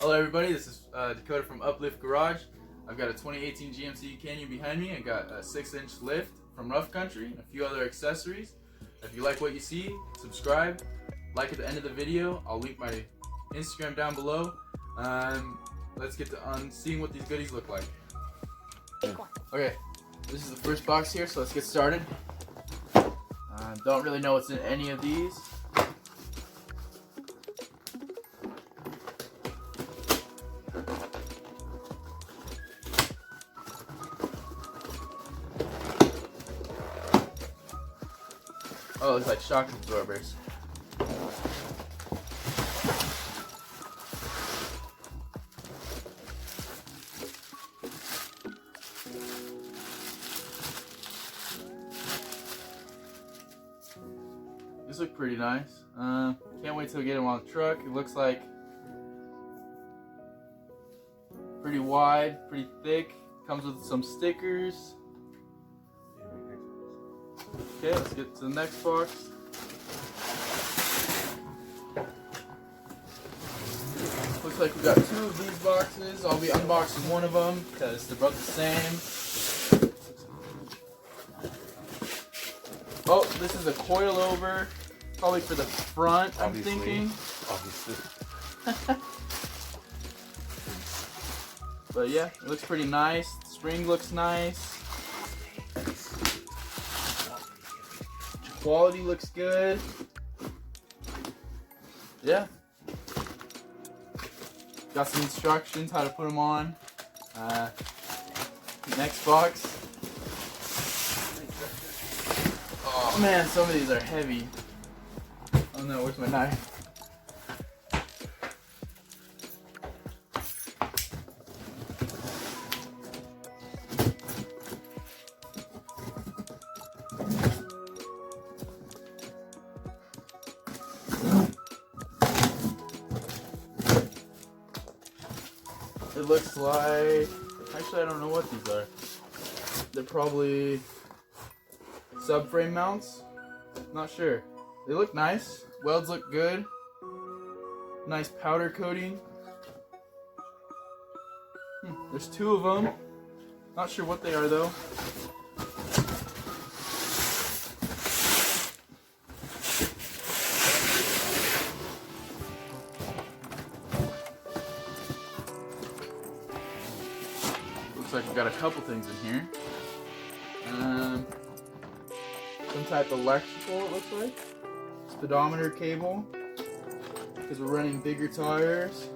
Hello everybody, this is Dakota from Uplift Garage. I've got a 2018 GMC Canyon behind me. I got a 6-inch lift from Rough Country and a few other accessories. If you like what you see, subscribe, like at the end of the video. I'll link my Instagram down below. Let's get to seeing what these goodies look like. Okay, this is the first box here, so let's get started. Don't really know what's in any of these. Oh, it looks like shock absorbers. These look pretty nice. Can't wait till we get them on the truck. It looks like pretty wide, pretty thick. Comes with some stickers. Okay, let's get to the next box. Looks like we got 2 of these boxes. I'll be unboxing one of them because they're both the same. Oh, this is a coilover, probably for the front, I'm thinking. Obviously. But yeah, it looks pretty nice. The spring looks nice. Quality looks good. Yeah. Got some instructions how to put them on. Next box. Oh man, some of these are heavy. Oh no, where's my knife? It looks like, actually I don't know what these are. They're probably subframe mounts. Not sure. They look nice. Welds look good. Nice powder coating. There's 2 of them. Not sure what they are though. Looks like we've got a couple things in here. Some type of electrical, it looks like. Speedometer cable, because we're running bigger tires.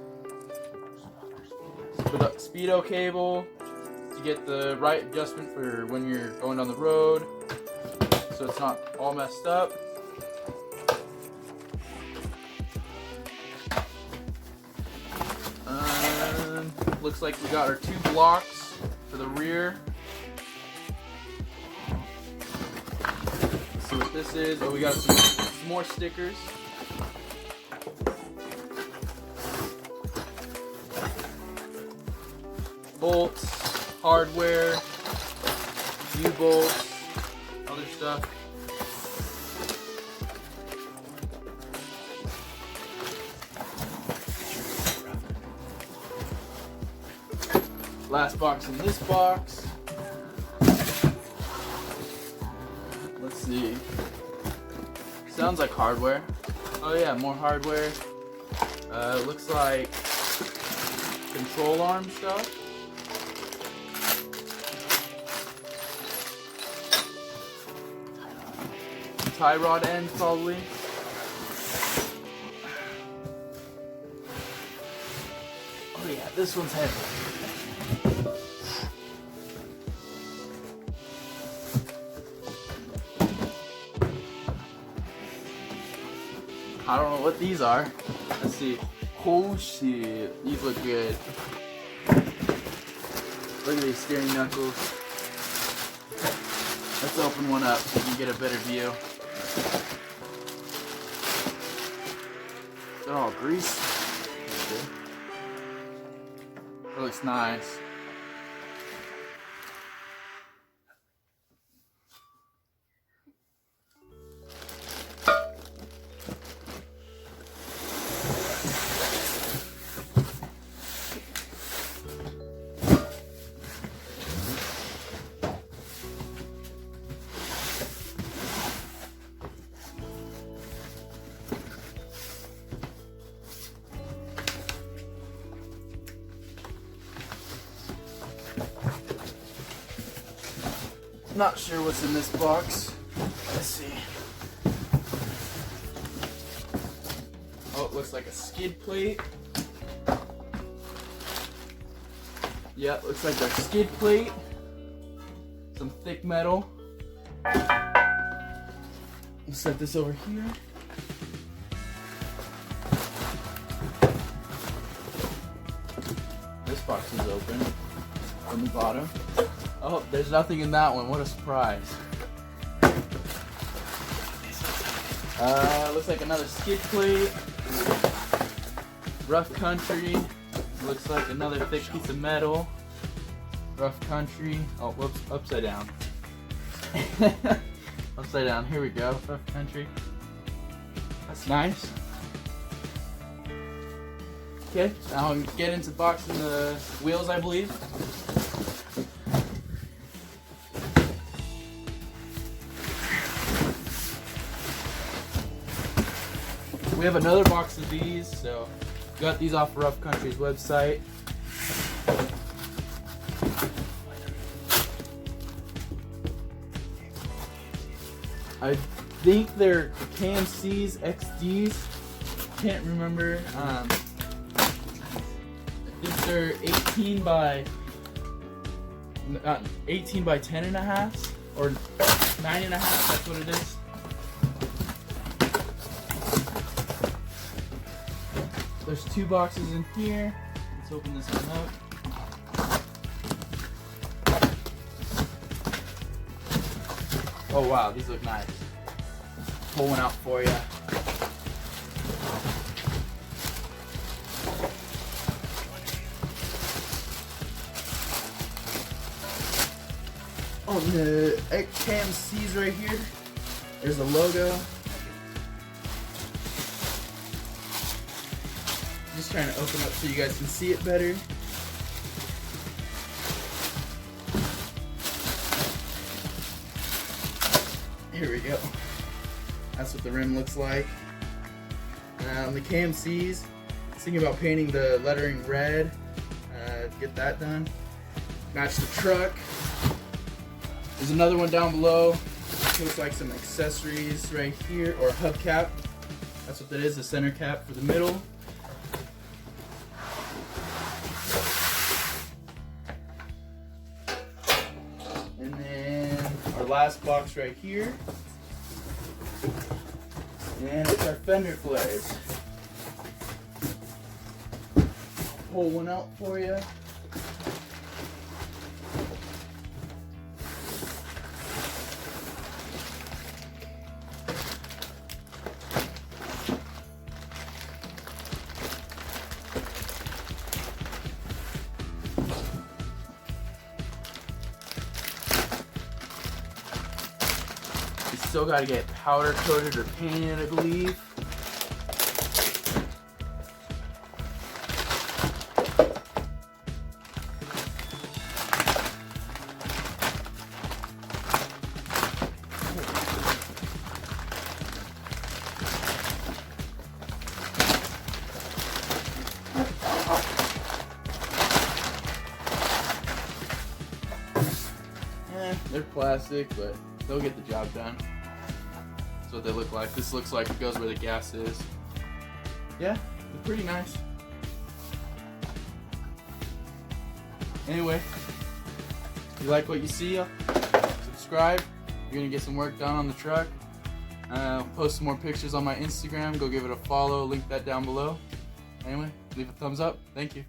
Speedo cable to get the right adjustment for when you're going down the road, so it's not all messed up. Looks like we got our 2 blocks for the rear. Let's see what this is. Oh, we got some more stickers. Bolts, hardware, U-bolts, other stuff. Last box in this box. Let's see. Sounds like hardware. Oh yeah, more hardware. Looks like control arm stuff. Tie rod ends probably. Oh yeah, this one's heavy. I don't know what these are. Let's see. Oh shit, these look good. Look at these steering knuckles. Let's open one up so you can get a better view. They're all greased. That looks nice. Not sure what's in this box. Let's see. Oh, it looks like a skid plate. Yeah, looks like a skid plate. Some thick metal. We'll set this over here. This box is open from the bottom. Oh, there's nothing in that one. What a surprise. Looks like another skid plate. Rough Country. Looks like another thick piece of metal. Rough Country. Oh, whoops, upside down. Upside down. Here we go. Rough Country. That's nice. Okay, now I'll get into boxing the wheels, I believe. We have another box of these, so got these off Rough Country's website. I think they're KMC's XDs. Can't remember. I think they're 18 by 10 and a half or 9 and a half. That's what it is. There's 2 boxes in here. Let's open this one up. Oh wow, these look nice. Pull one out for you. On the KMC's right here, there's a logo. Just trying to open up so you guys can see it better. Here we go. That's what the rim looks like. The KMC's, thinking about painting the lettering red. Get that done. Match the truck. There's another one down below. Looks like some accessories right here, or hubcap. That's what that is, the center cap for the middle. And then our last box right here. And it's our fender flares. Pull one out for you. Still got to get powder coated or painted, I believe. They're plastic, but they'll get the job done. That's what they look like. This looks like it goes where the gas is. Yeah, they're pretty nice. Anyway, if you like what you see, subscribe. You're gonna get some work done on the truck. Post some more pictures on my Instagram. Go give it a follow. Link that down below. Anyway, leave a thumbs up. Thank you.